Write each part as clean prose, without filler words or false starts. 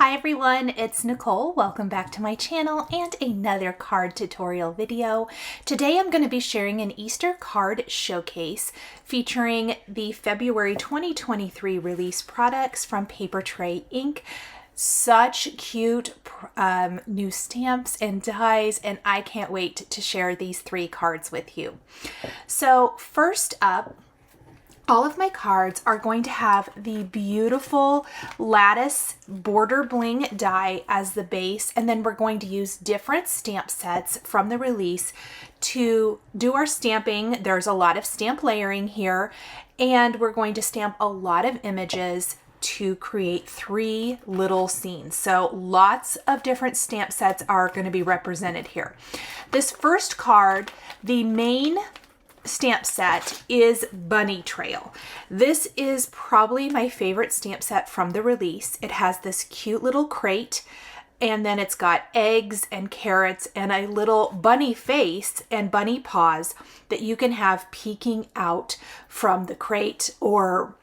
Hi everyone, it's Nicole. Welcome back to my channel and another card tutorial video. Today I'm going to be sharing an Easter card showcase featuring the February 2023 release products from Papertrey Inc. Such cute new stamps and dies, and I can't wait to share these three cards with you. So first up, all of my cards are going to have the beautiful Lattice border bling die as the base, and then we're going to use different stamp sets from the release to do our stamping. There's a lot of stamp layering here, and we're going to stamp a lot of images to create three little scenes. So lots of different stamp sets are going to be represented here. This first card, the main stamp set, is Bunny Trail. This is probably my favorite stamp set from the release. It has this cute little crate, and then it's got eggs and carrots and a little bunny face and bunny paws that you can have peeking out from the crate, or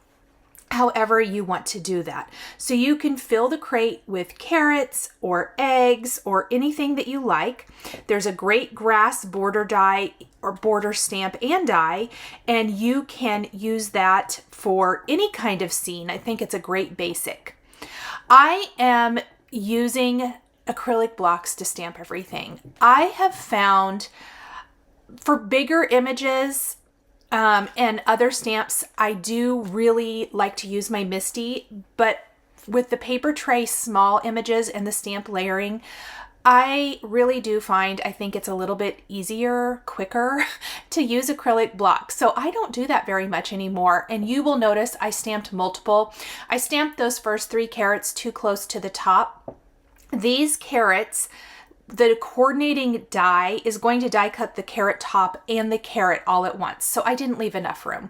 however you want to do that. So you can fill the crate with carrots or eggs or anything that you like. There's a great grass border die or border stamp and die, and you can use that for any kind of scene. I think it's a great basic. I am using acrylic blocks to stamp everything. I have found for bigger images and other stamps, I do really like to use my Misty, but with the Papertrey small images and the stamp layering, I really do find, I think it's a little bit easier, quicker to use acrylic blocks. So I don't do that very much anymore. And you will notice I stamped multiple. I stamped those first three carrots too close to the top. These carrots, the coordinating die is going to die cut the carrot top and the carrot all at once. So I didn't leave enough room,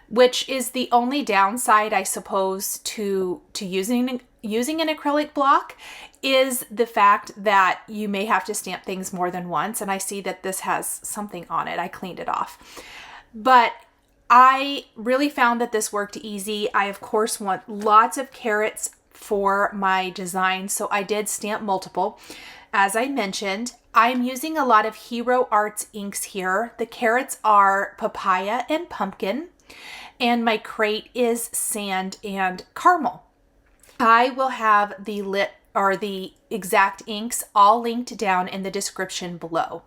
which is the only downside, I suppose, to using an acrylic block, is the fact that you may have to stamp things more than once. And I see that this has something on it. I cleaned it off. But I really found that this worked easy. I, of course, want lots of carrots for my design, so I did stamp multiple. As I mentioned, I'm using a lot of Hero Arts inks here. The carrots are papaya and pumpkin, and my crate is sand and caramel. I will have the exact inks all linked down in the description below.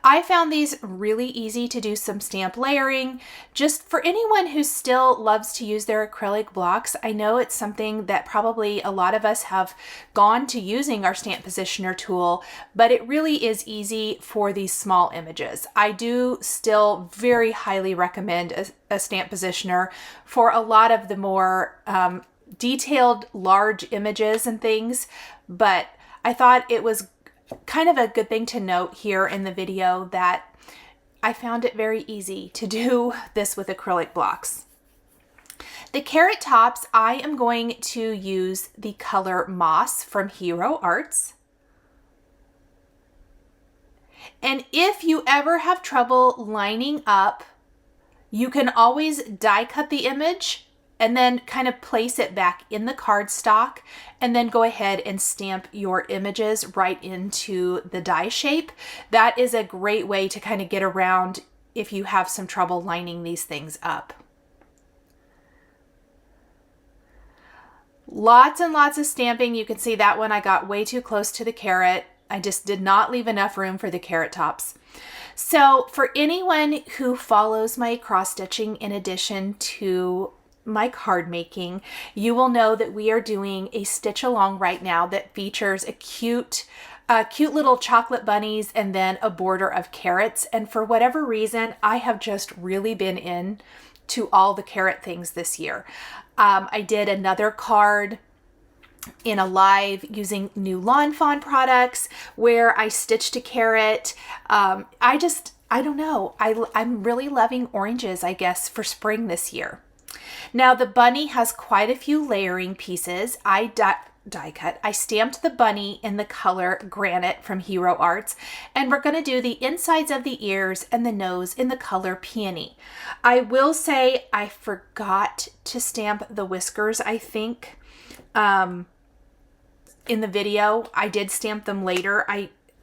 I found these really easy to do some stamp layering. Just for anyone who still loves to use their acrylic blocks, I know it's something that probably a lot of us have gone to using our stamp positioner tool, but it really is easy for these small images. I do still very highly recommend a stamp positioner for a lot of the more detailed large images and things, but I thought it was kind of a good thing to note here in the video that I found it very easy to do this with acrylic blocks. The carrot tops, I am going to use the color Moss from Hero Arts. And if you ever have trouble lining up, you can always die cut the image and then kind of place it back in the cardstock, and then go ahead and stamp your images right into the die shape. That is a great way to kind of get around if you have some trouble lining these things up. Lots and lots of stamping. You can see that one I got way too close to the carrot. I just did not leave enough room for the carrot tops. So for anyone who follows my cross stitching in addition to my card making, you will know that we are doing a stitch along right now that features a cute little chocolate bunnies and then a border of carrots. And for whatever reason, I have just really been into all the carrot things this year. I did another card in a live using new Lawn Fawn products where I stitched a carrot. I don't know. I'm really loving oranges, I guess, for spring this year. Now the bunny has quite a few layering pieces. I die cut. I stamped the bunny in the color Granite from Hero Arts, and we're going to do the insides of the ears and the nose in the color Peony. I will say I forgot to stamp the whiskers, I think. in the video. I did stamp them later.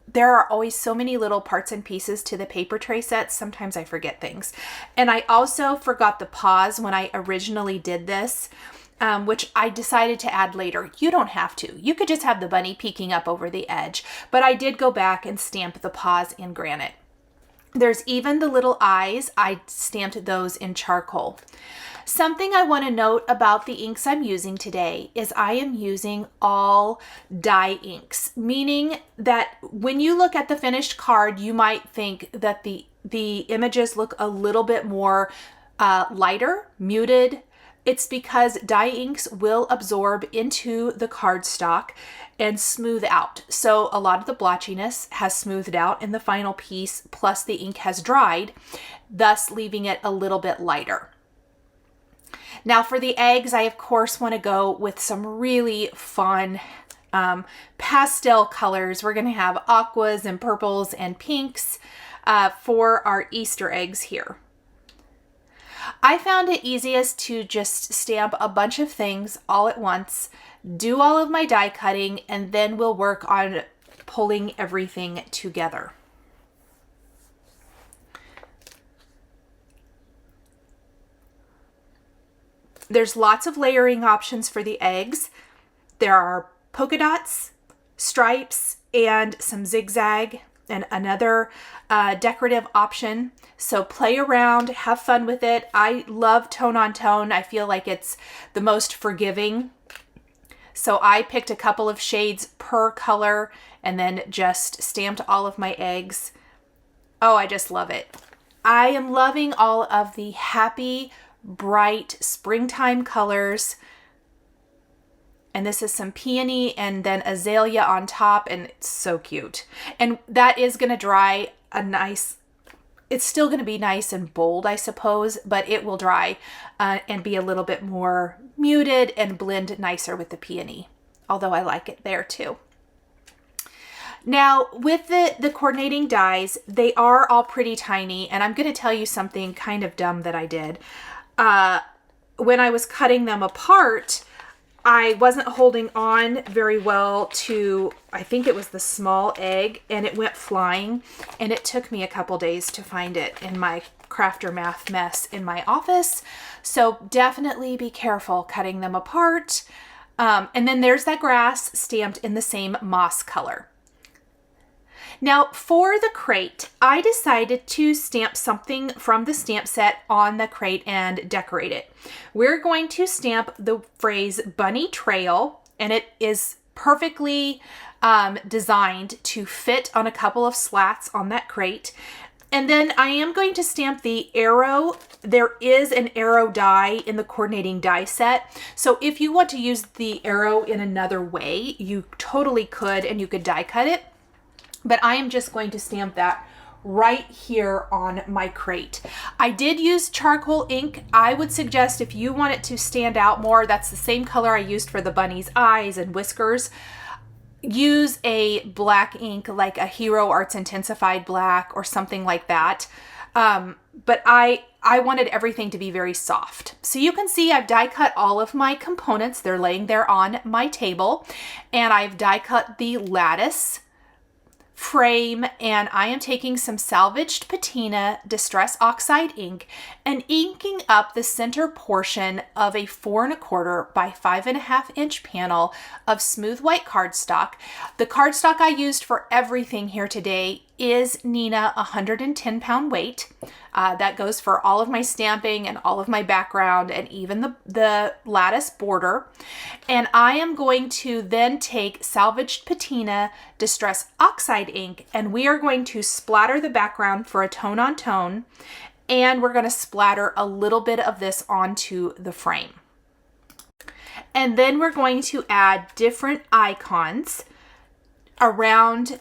There are always so many little parts and pieces to the Papertrey sets. Sometimes I forget things. And I also forgot the pause when I originally did this, which I decided to add later. You don't have to. You could just have the bunny peeking up over the edge. But I did go back and stamp the paws in granite. There's even the little eyes. I stamped those in charcoal. Something I want to note about the inks I'm using today is I am using all dye inks, meaning that when you look at the finished card, you might think that the images look a little bit more lighter, muted. It's because dye inks will absorb into the cardstock and smooth out. So a lot of the blotchiness has smoothed out in the final piece, plus the ink has dried, thus leaving it a little bit lighter. Now for the eggs, I of course want to go with some really fun pastel colors. We're going to have aquas and purples and pinks for our Easter eggs here. I found it easiest to just stamp a bunch of things all at once, do all of my die cutting, and then we'll work on pulling everything together. There's lots of layering options for the eggs. There are polka dots, stripes, and some zigzag, and another decorative option. So play around, have fun with it. I love tone on tone. I feel like it's the most forgiving. So I picked a couple of shades per color and then just stamped all of my eggs. Oh, I just love it. I am loving all of the happy, bright springtime colors. And this is some peony and then azalea on top, and it's so cute. And that is going to dry a nice, it's still going to be nice and bold, I suppose, but it will dry and be a little bit more muted and blend nicer with the peony, although I like it there too. Now with the coordinating dies, they are all pretty tiny, and I'm going to tell you something kind of dumb that I did. When I was cutting them apart, I wasn't holding on very well to, I think it was the small egg, and it went flying, and it took me a couple days to find it in my crafter math mess in my office. So definitely be careful cutting them apart. And then there's that grass stamped in the same moss color. Now for the crate, I decided to stamp something from the stamp set on the crate and decorate it. We're going to stamp the phrase Bunny Trail, and it is perfectly designed to fit on a couple of slats on that crate. And then I am going to stamp the arrow. There is an arrow die in the coordinating die set. So if you want to use the arrow in another way, you totally could, and you could die cut it. But I am just going to stamp that right here on my crate. I did use charcoal ink. I would suggest if you want it to stand out more, that's the same color I used for the bunny's eyes and whiskers. Use a black ink like a Hero Arts Intensified Black or something like that. But I wanted everything to be very soft. So you can see I've die cut all of my components. They're laying there on my table, and I've die cut the lattice frame, and I am taking some salvaged patina Distress Oxide ink and inking up the center portion of a 4 1/4 by 5 1/2 inch panel of smooth white cardstock. The cardstock I used for everything here today is Nina 110 pound weight. That goes for all of my stamping and all of my background and even the lattice border. And I am going to then take salvaged patina Distress Oxide ink, and we are going to splatter the background for a tone on tone, and we're going to splatter a little bit of this onto the frame. And then we're going to add different icons around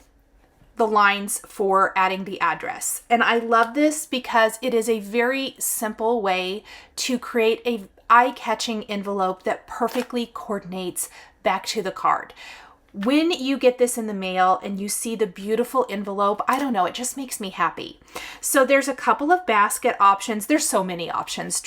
the lines for adding the address. And I love this because it is a very simple way to create a eye-catching envelope that perfectly coordinates back to the card. When you get this in the mail and you see the beautiful envelope, I don't know, it just makes me happy. So there's a couple of basket options. There's so many options,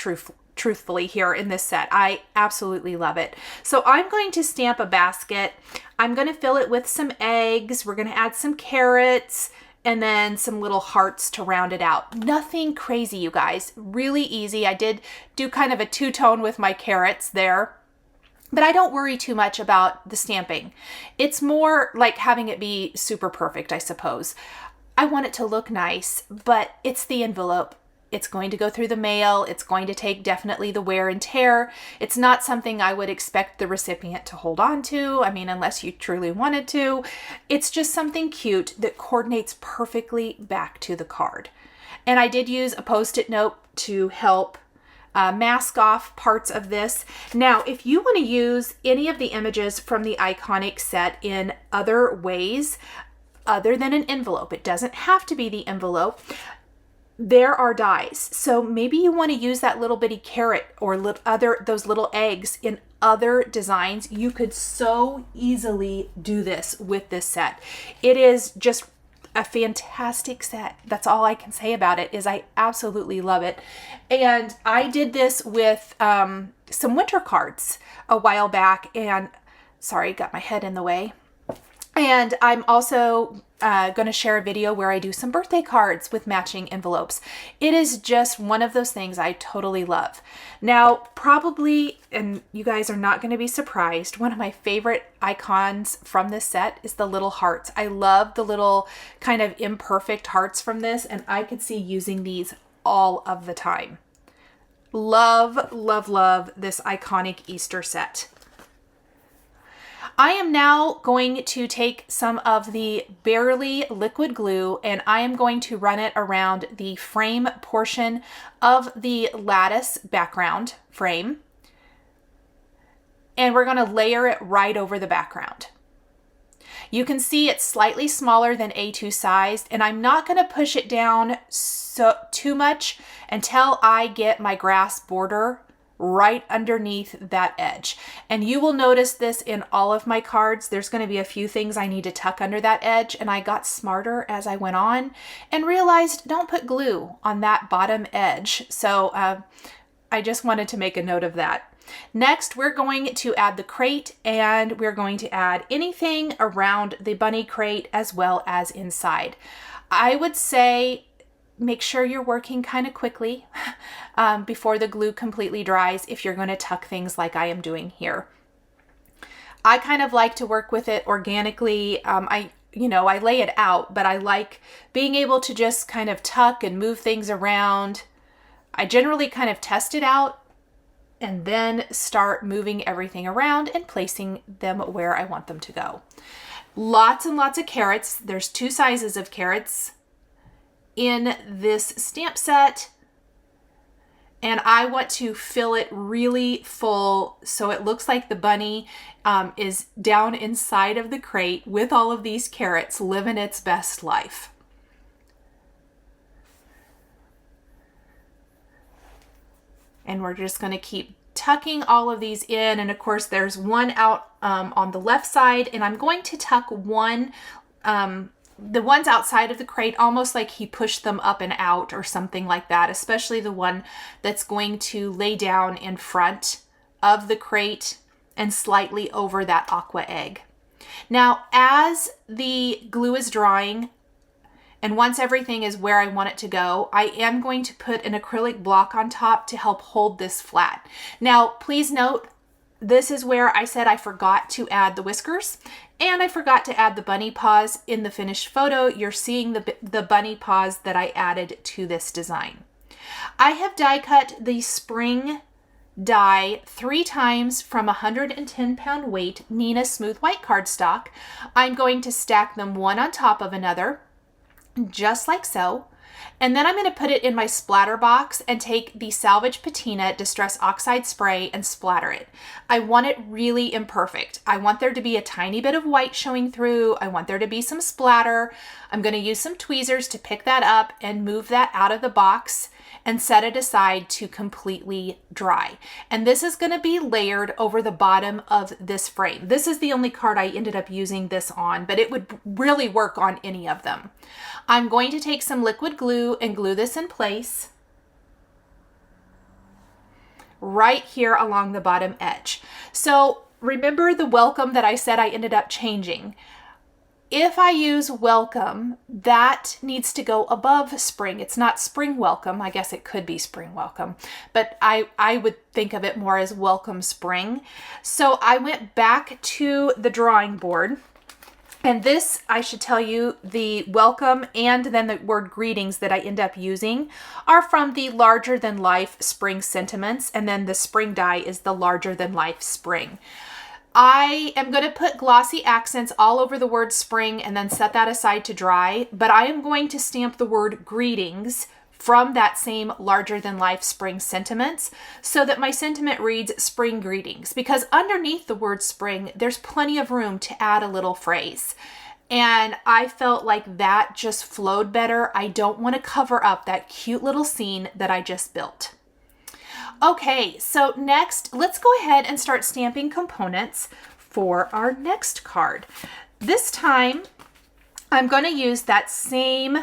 truthfully, here in this set. I absolutely love it. So I'm going to stamp a basket. I'm going to fill it with some eggs. We're going to add some carrots and then some little hearts to round it out. Nothing crazy, you guys. Really easy. I did do kind of a two-tone with my carrots there, but I don't worry too much about the stamping. It's more like having it be super perfect, I suppose. I want it to look nice, but it's the envelope. It's going to go through the mail. It's going to take definitely the wear and tear. It's not something I would expect the recipient to hold on to. I mean, unless you truly wanted to. It's just something cute that coordinates perfectly back to the card. And I did use a Post-it note to help mask off parts of this. Now, if you want to use any of the images from the iconic set in other ways, other than an envelope, it doesn't have to be the envelope, there are dies. So maybe you want to use that little bitty carrot or those little eggs in other designs. You could so easily do this with this set. It is just a fantastic set. That's all I can say about it, is I absolutely love it. And I did this with some winter cards a while back, and sorry, got my head in the way. And I'm also going to share a video where I do some birthday cards with matching envelopes. It is just one of those things I totally love. Now, probably, and you guys are not going to be surprised, one of my favorite icons from this set is the little hearts. I love the little kind of imperfect hearts from this, and I could see using these all of the time. Love, love, love this iconic Easter set. I am now going to take some of the Barely liquid glue, and I am going to run it around the frame portion of the Lattice background frame. And we're going to layer it right over the background. You can see it's slightly smaller than A2 sized, and I'm not going to push it down too much until I get my grass border right underneath that edge. And you will notice this in all of my cards. There's going to be a few things I need to tuck under that edge, and I got smarter as I went on and realized don't put glue on that bottom edge. So I just wanted to make a note of that. Next, we're going to add the crate, and we're going to add anything around the bunny crate as well as inside. I would say make sure you're working kind of quickly before the glue completely dries if you're going to tuck things like I am doing here. I kind of like to work with it organically. I lay it out, but I like being able to just kind of tuck and move things around. I generally kind of test it out and then start moving everything around and placing them where I want them to go. Lots and lots of carrots. There's 2 sizes of carrots in this stamp set, and I want to fill it really full so it looks like the bunny is down inside of the crate with all of these carrots living its best life. And we're just going to keep tucking all of these in, and of course there's one out on the left side, and I'm going to tuck one the ones outside of the crate, almost like he pushed them up and out or something like that, especially the one that's going to lay down in front of the crate and slightly over that aqua egg. Now, as the glue is drying, and once everything is where I want it to go, I am going to put an acrylic block on top to help hold this flat. Now, please note, this is where I said I forgot to add the whiskers, and I forgot to add the bunny paws. In the finished photo, you're seeing the bunny paws that I added to this design. I have die cut the spring die 3 times from 110-pound weight Nina Smooth White cardstock. I'm going to stack them one on top of another, just like so. And then I'm going to put it in my splatter box and take the Salvage Patina Distress Oxide Spray and splatter it. I want it really imperfect. I want there to be a tiny bit of white showing through. I want there to be some splatter. I'm going to use some tweezers to pick that up and move that out of the box and set it aside to completely dry. And this is going to be layered over the bottom of this frame. This is the only card I ended up using this on, but it would really work on any of them. I'm going to take some liquid glue and glue this in place. right here along the bottom edge. So remember the welcome that I said I ended up changing. If I use welcome, that needs to go above spring. It's not spring welcome. I guess it could be spring welcome, but I would think of it more as welcome spring. So I went back to the drawing board, and this, I should tell you, the welcome and then the word greetings that I end up using are from the larger than life spring sentiments, and then the spring die is the larger than life spring. I am going to put glossy accents all over the word spring and then set that aside to dry, but I am going to stamp the word greetings from that same larger than life spring sentiments so that my sentiment reads spring greetings, because underneath the word spring, there's plenty of room to add a little phrase. And I felt like that just flowed better. I don't want to cover up that cute little scene that I just built. Okay, so next, let's go ahead and start stamping components for our next card. This time, I'm going to use that same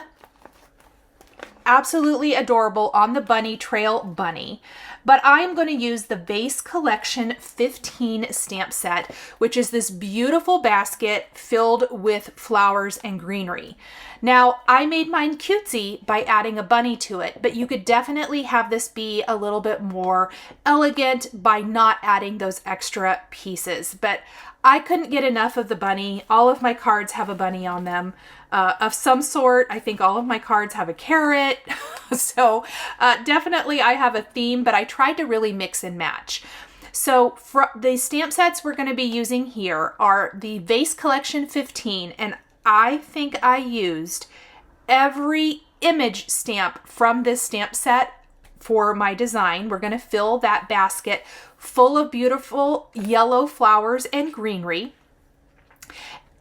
absolutely adorable On the Bunny Trail bunny, but I'm going to use the Vase Collection 15 stamp set, which is this beautiful basket filled with flowers and greenery. Now, I made mine cutesy by adding a bunny to it, but you could definitely have this be a little bit more elegant by not adding those extra pieces. But I couldn't get enough of the bunny. All of my cards have a bunny on them of some sort. I think all of my cards have a carrot. So definitely I have a theme, but I tried to really mix and match. So for the stamp sets we're going to be using here are the Vase Collection 15, and I think I used every image stamp from this stamp set for my design. We're going to fill that basket full of beautiful yellow flowers and greenery.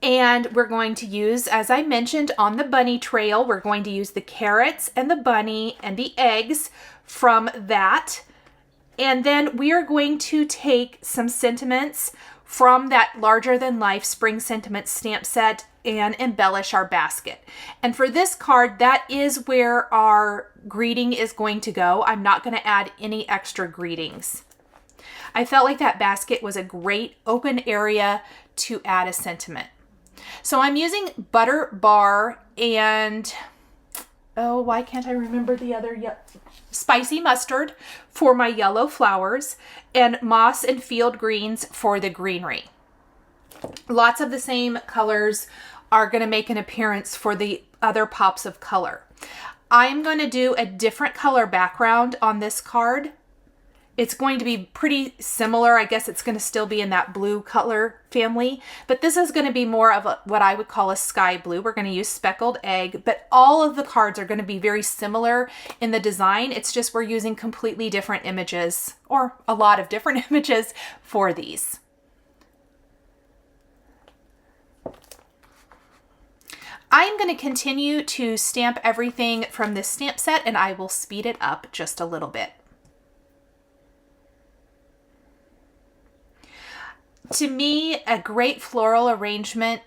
And we're going to use, as I mentioned, on the bunny trail, we're going to use the carrots and the bunny and the eggs from that. And then we are going to take some sentiments from that larger than life spring sentiment stamp set and embellish our basket. And for this card, that is where our greeting is going to go. I'm not going to add any extra greetings. I felt like that basket was a great open area to add a sentiment. So I'm using Butter Bar and, oh, why can't I remember the other, Spicy Mustard for my yellow flowers, and Moss and Field Greens for the greenery. Lots of the same colors are going to make an appearance for the other pops of color. I'm going to do a different color background on this card. It's going to be pretty similar. I guess it's going to still be in that blue color family, but this is going to be more of what I would call a sky blue. We're going to use Speckled Egg, but all of the cards are going to be very similar in the design. It's just we're using completely different images, or a lot of different images for these. I'm going to continue to stamp everything from this stamp set, and I will speed it up just a little bit. To me, a great floral arrangement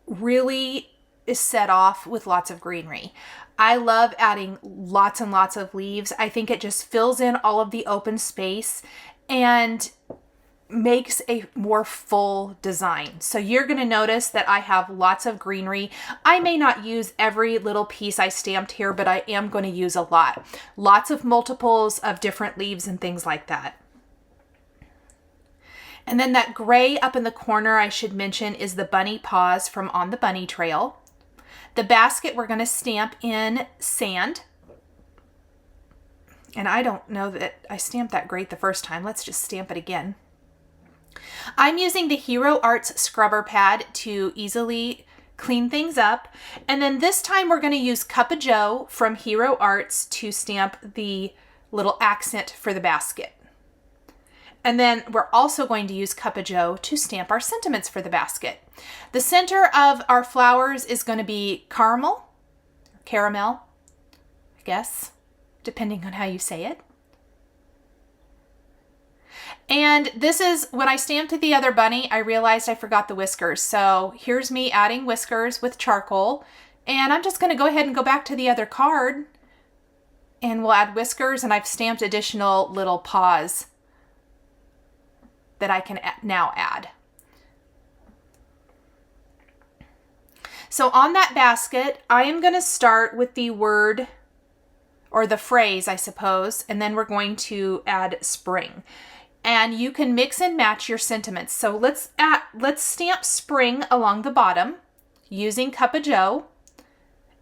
really is set off with lots of greenery. I love adding lots and lots of leaves. I think it just fills in all of the open space and makes a more full design. So you're going to notice that I have lots of greenery. I may not use every little piece I stamped here, but I am going to use a lot. Lots of multiples of different leaves and things like that. And then that gray up in the corner, I should mention, is the bunny paws from On the Bunny Trail. The basket we're going to stamp in sand. And I don't know that I stamped that great the first time. Let's just stamp it again. I'm using the Hero Arts scrubber pad to easily clean things up. And then this time we're going to use Cup of Joe from Hero Arts to stamp the little accent for the basket. And then we're also going to use Cup of Joe to stamp our sentiments for the basket. The center of our flowers is going to be caramel, I guess, depending on how you say it. And this is, when I stamped the other bunny, I realized I forgot the whiskers. So here's me adding whiskers with charcoal. And I'm just going to go ahead and go back to the other card. And we'll add whiskers, and I've stamped additional little paws that I can now add. So on that basket, I am going to start with the word, or the phrase, I suppose, and then we're going to add spring. And you can mix and match your sentiments. So let's stamp spring along the bottom using Cup of Joe.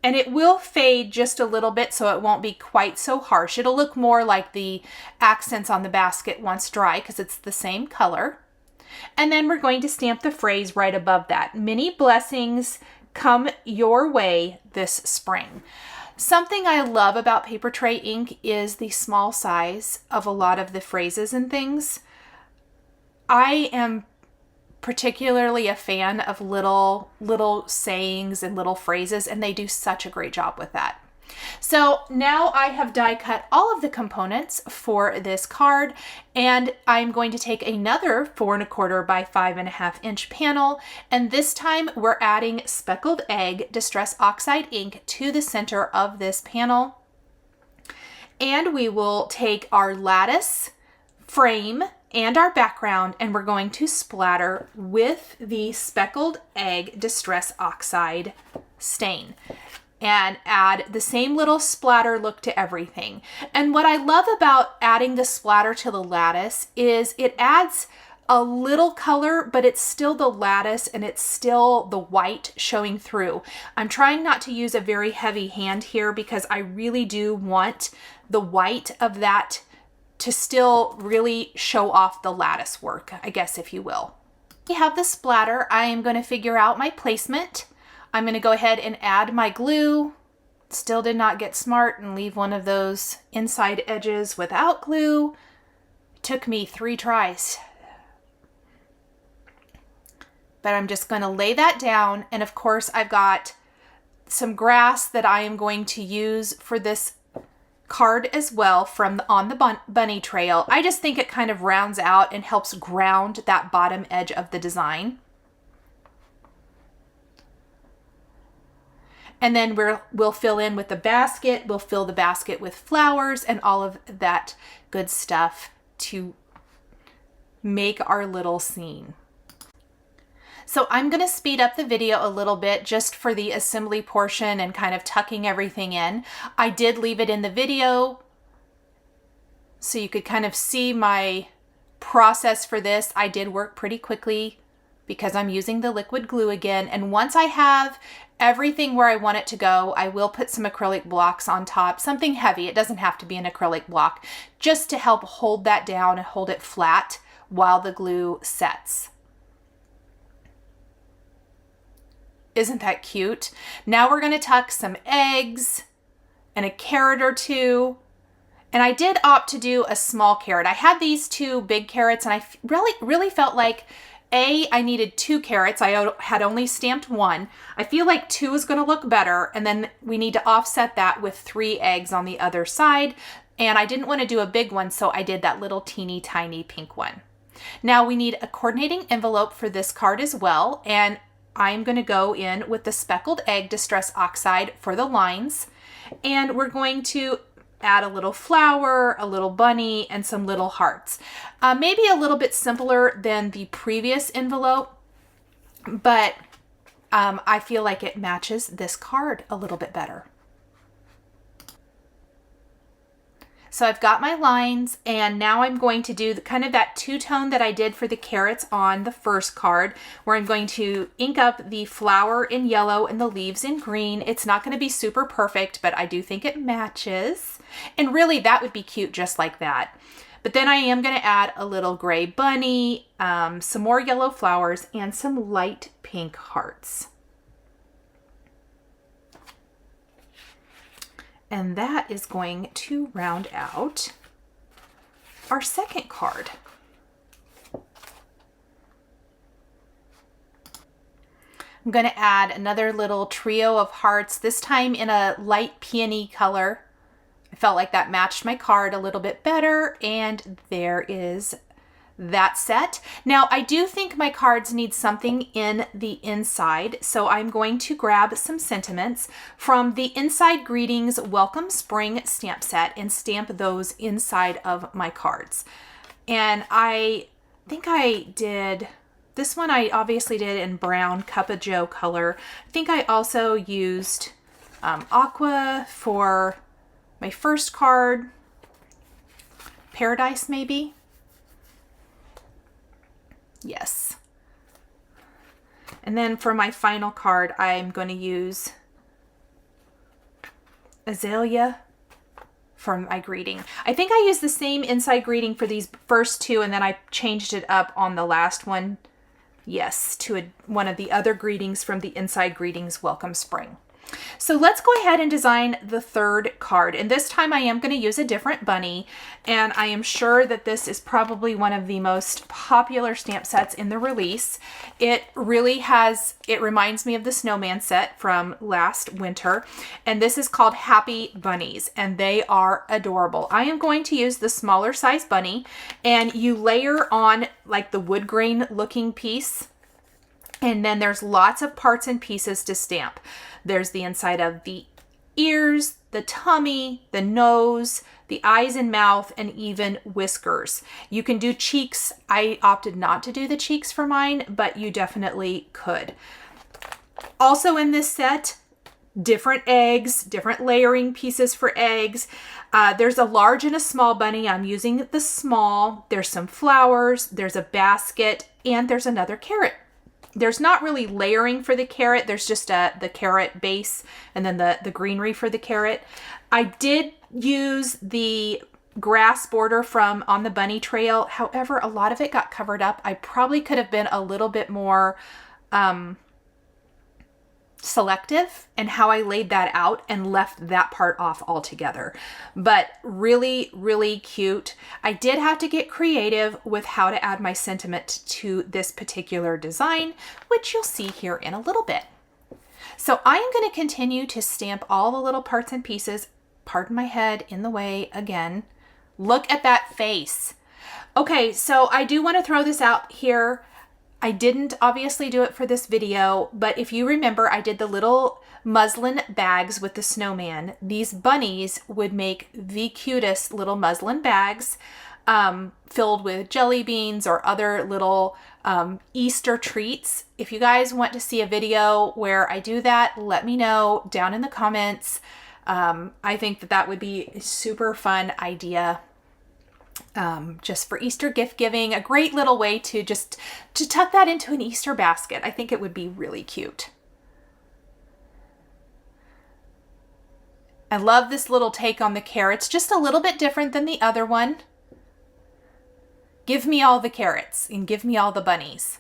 And it will fade just a little bit so it won't be quite so harsh. It'll look more like the accents on the basket once dry because it's the same color. And then we're going to stamp the phrase right above that. Many blessings come your way this spring. Something I love about Papertrey ink is the small size of a lot of the phrases and things. I am particularly a fan of little sayings and little phrases, and they do such a great job with that. So now I have die cut all of the components for this card, and I'm going to take another 4 1/4 by 5 1/2 inch panel, and this time we're adding Speckled Egg Distress Oxide ink to the center of this panel. And we will take our lattice frame and our background, and we're going to splatter with the Speckled Egg Distress Oxide stain and add the same little splatter look to everything. And what I love about adding the splatter to the lattice is it adds a little color, but it's still the lattice and it's still the white showing through. I'm trying not to use a very heavy hand here because I really do want the white of that to still really show off the lattice work, I guess, if you will. We have the splatter. I am going to figure out my placement. I'm going to go ahead and add my glue. Still did not get smart and leave one of those inside edges without glue. It took me 3 tries. But I'm just going to lay that down. And of course, I've got some grass that I am going to use for this card as well from on the bunny trail. I just think it kind of rounds out and helps ground that bottom edge of the design. And then we'll fill in with the basket. We'll fill the basket with flowers and all of that good stuff to make our little scene. So I'm going to speed up the video a little bit just for the assembly portion and kind of tucking everything in. I did leave it in the video so you could kind of see my process for this. I did work pretty quickly because I'm using the liquid glue again. And once I have everything where I want it to go, I will put some acrylic blocks on top, something heavy. It doesn't have to be an acrylic block, just to help hold that down and hold it flat while the glue sets. Isn't that cute? Now we're going to tuck some eggs and a carrot or two. And I did opt to do a small carrot. I had these 2 big carrots and I really felt like I needed 2 carrots. I had only stamped 1. I feel like 2 is going to look better. And then we need to offset that with 3 eggs on the other side. And I didn't want to do a big one, so I did that little teeny tiny pink one. Now we need a coordinating envelope for this card as well. And I'm going to go in with the Speckled Egg Distress Oxide for the lines, and we're going to add a little flower, a little bunny, and some little hearts. Maybe a little bit simpler than the previous envelope, but I feel like it matches this card a little bit better. So I've got my lines, and now I'm going to do kind of that 2-tone that I did for the carrots on the first card, where I'm going to ink up the flower in yellow and the leaves in green. It's not going to be super perfect, but I do think it matches. And really, that would be cute just like that. But then I am going to add a little gray bunny, some more yellow flowers, and some light pink hearts. And that is going to round out our second card. I'm going to add another little trio of hearts, this time in a light peony color. I felt like that matched my card a little bit better, and there is that set. Now, I do think my cards need something in the inside, so I'm going to grab some sentiments from the Inside Greetings Welcome Spring stamp set and stamp those inside of my cards. And I I think I did, this one I obviously did in brown Cup of Joe color. I think I also used aqua for my first card. Paradise, maybe? Yes. And then for my final card, I'm going to use Azalea for my greeting. I think I used the same inside greeting for these first two, and then I changed it up on the last one. Yes, to one of the other greetings from the Inside Greetings Welcome Spring. So let's go ahead and design the third card. And this time I am going to use a different bunny. And I am sure that this is probably one of the most popular stamp sets in the release. It really has, it reminds me of the snowman set from last winter. And this is called Happy Bunnies. And they are adorable. I am going to use the smaller size bunny. And you layer on like the wood grain looking piece. And then there's lots of parts and pieces to stamp. There's the inside of the ears, the tummy, the nose, the eyes and mouth, and even whiskers. You can do cheeks. I opted not to do the cheeks for mine, but you definitely could. Also in this set, different eggs, different layering pieces for eggs. There's a large and a small bunny. I'm using the small. There's some flowers, there's a basket, and there's another carrot. There's not really layering for the carrot. There's just the carrot base and then the greenery for the carrot. I did use the grass border from on the bunny trail. However, a lot of it got covered up. I probably could have been a little bit more selective in how I laid that out and left that part off altogether. But really, really cute. I did have to get creative with how to add my sentiment to this particular design, which you'll see here in a little bit. So I am going to continue to stamp all the little parts and pieces. Pardon my head in the way again. Look at that face. Okay, so I do want to throw this out here. I didn't obviously do it for this video, but if you remember, I did the little muslin bags with the snowman. These bunnies would make the cutest little muslin bags filled with jelly beans or other little Easter treats. If you guys want to see a video where I do that, let me know down in the comments. I think that that would be a super fun idea. Just for Easter gift giving, a great little way to just to tuck that into an Easter basket. I think it would be really cute. I love this little take on the carrots, just a little bit different than the other one. Give me all the carrots and give me all the bunnies.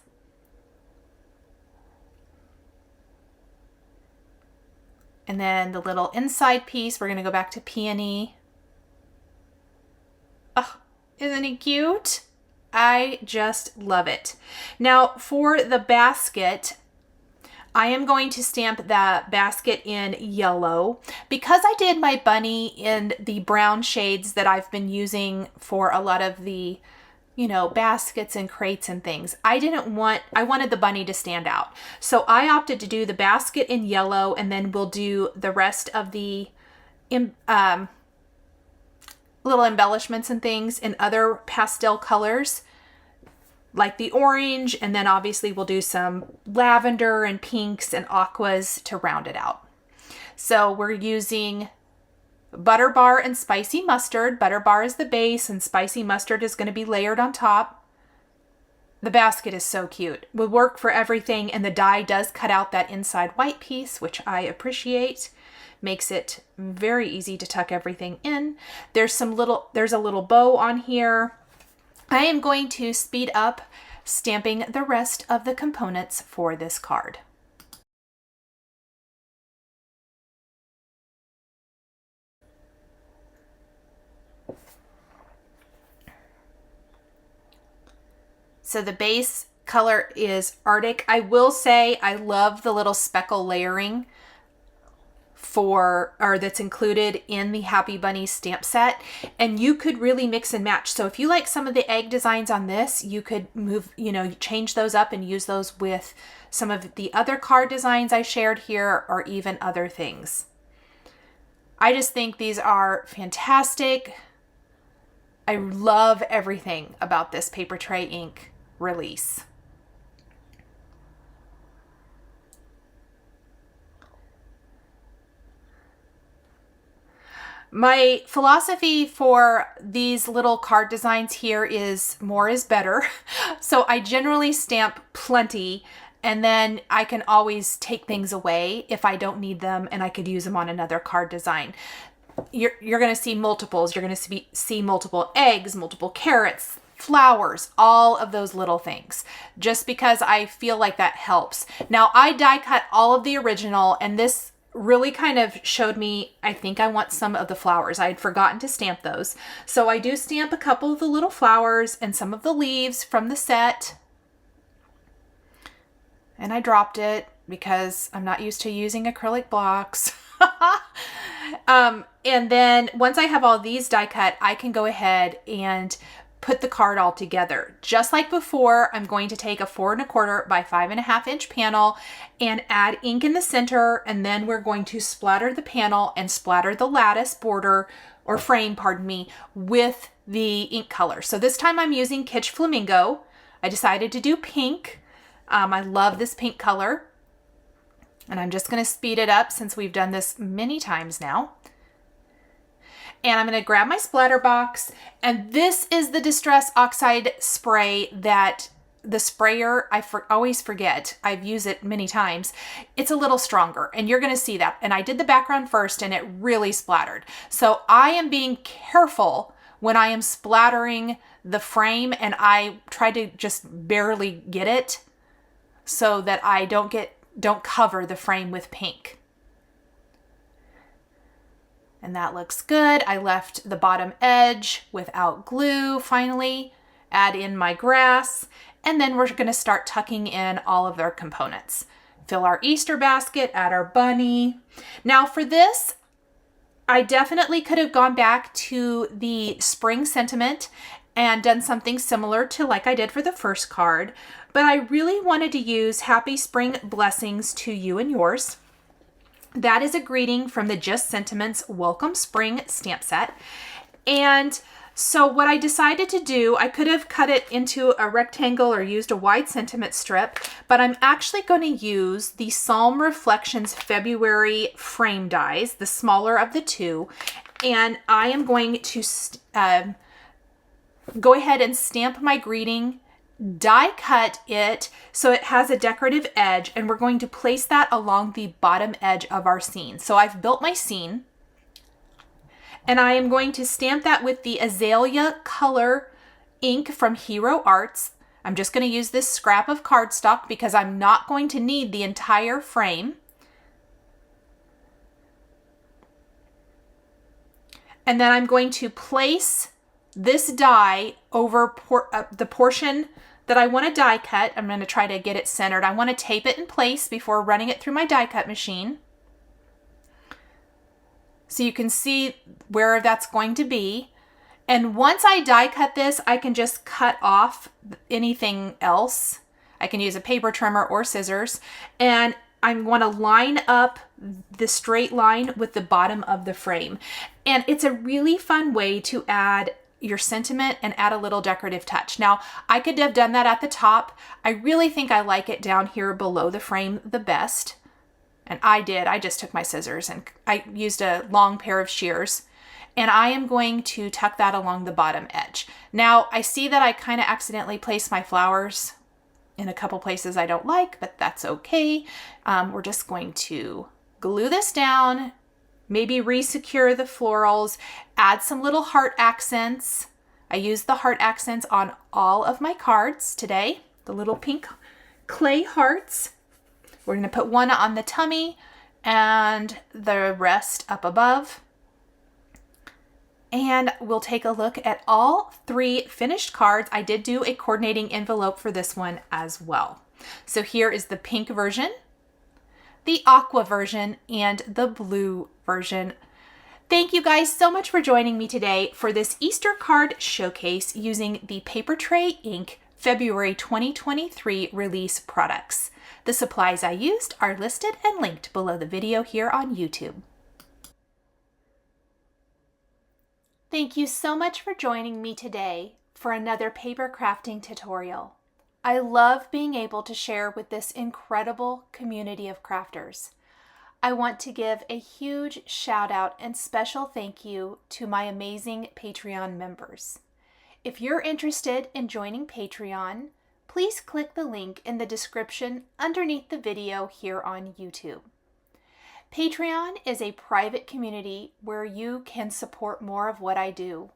And then the little inside piece, we're going to go back to PEONY. Oh, isn't he cute? I just love it. Now for the basket, I am going to stamp the basket in yellow because I did my bunny in the brown shades that I've been using for a lot of the, you know, baskets and crates and things. I wanted the bunny to stand out. So I opted to do the basket in yellow, and then we'll do the rest of the little embellishments and things in other pastel colors like the orange, and then obviously we'll do some lavender and pinks and aquas to round it out. So we're using butter bar and spicy mustard. Butter bar is the base and spicy mustard is going to be layered on top. The basket is so cute. Will work for everything, and the die does cut out that inside white piece, which I appreciate. Makes it very easy to tuck everything in. There's a little bow on here. I am going to speed up stamping the rest of the components for this card. So the base color is Arctic. I will say I love the little speckle layering that's included in the Happy Bunnies stamp set, and you could really mix and match. So if you like some of the egg designs on this, you could change those up and use those with some of the other card designs I shared here, or even other things. I just think these are fantastic. I love everything about this Papertrey ink. release. My philosophy for these little card designs here is more is better. So I generally stamp plenty, and then I can always take things away if I don't need them and I could use them on another card design. You're going to see multiples. You're going to see multiple eggs, multiple carrots, flowers, all of those little things, just because I feel like that helps. Now, I die cut all of the original, and this really kind of showed me, I think I want some of the flowers. I had forgotten to stamp those. So I do stamp a couple of the little flowers and some of the leaves from the set. And I dropped it because I'm not used to using acrylic blocks. And then once I have all these die cut, I can go ahead and put the card all together. Just like before, I'm going to take a 4 1/4 by 5.5 inch panel and add ink in the center, and then we're going to splatter the panel and splatter the lattice border or frame, pardon me, with the ink color. So this time I'm using Kitsch Flamingo. I decided to do pink. I love this pink color, and I'm just going to speed it up since we've done this many times now. And I'm going to grab my splatter box, and this is the Distress Oxide spray that the sprayer, always forget, I've used it many times. It's a little stronger, and you're going to see that. And I did the background first, and it really splattered. So I am being careful when I am splattering the frame, and I try to just barely get it so that I don't cover the frame with pink. And that looks good. I left the bottom edge without glue finally. Add in my grass, and then we're going to start tucking in all of their components. Fill our Easter basket, add our bunny. Now for this, I definitely could have gone back to the spring sentiment and done something similar to like I did for the first card, but I really wanted to use Happy Spring Blessings to you and yours. That is a greeting from the Just Sentiments Welcome Spring stamp set. And so what I decided to do, I could have cut it into a rectangle or used a wide sentiment strip, but I'm actually going to use the Psalm Reflections February frame dies, the smaller of the two, and I am going to go ahead and stamp my greeting, die cut it so it has a decorative edge, and we're going to place that along the bottom edge of our scene. So I've built my scene, and I am going to stamp that with the Azalea color ink from Hero Arts. I'm just going to use this scrap of cardstock because I'm not going to need the entire frame. And then I'm going to place this die over the portion that I want to die cut. I'm going to try to get it centered. I want to tape it in place before running it through my die cut machine. So you can see where that's going to be. And once I die cut this, I can just cut off anything else. I can use a paper trimmer or scissors. And I want to line up the straight line with the bottom of the frame. And it's a really fun way to add your sentiment and add a little decorative touch. Now, I could have done that at the top. I really think I like it down here below the frame the best. And I did. I just took my scissors and I used a long pair of shears. And I am going to tuck that along the bottom edge. Now, I see that I kind of accidentally placed my flowers in a couple places I don't like, but that's okay. We're just going to glue this down, maybe re-secure the florals, add some little heart accents. I used the heart accents on all of my cards today, the little pink clay hearts. We're going to put one on the tummy and the rest up above. And we'll take a look at all 3 finished cards. I did do a coordinating envelope for this one as well. So here is the pink version, the aqua version, and the blue version. Thank you guys so much for joining me today for this Easter card showcase using the Papertrey Ink February 2023 release products. The supplies I used are listed and linked below the video here on YouTube. Thank you so much for joining me today for another paper crafting tutorial. I love being able to share with this incredible community of crafters. I want to give a huge shout out and special thank you to my amazing Patreon members. If you're interested in joining Patreon, please click the link in the description underneath the video here on YouTube. Patreon is a private community where you can support more of what I do.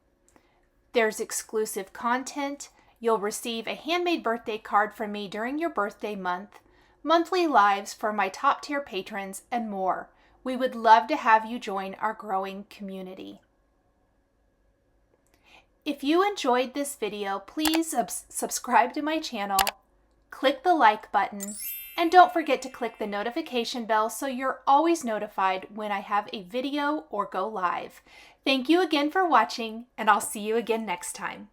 There's exclusive content. You'll receive a handmade birthday card from me during your birthday month, monthly lives for my top tier patrons, and more. We would love to have you join our growing community. If you enjoyed this video, please subscribe to my channel, click the like button, and don't forget to click the notification bell so you're always notified when I have a video or go live. Thank you again for watching, and I'll see you again next time.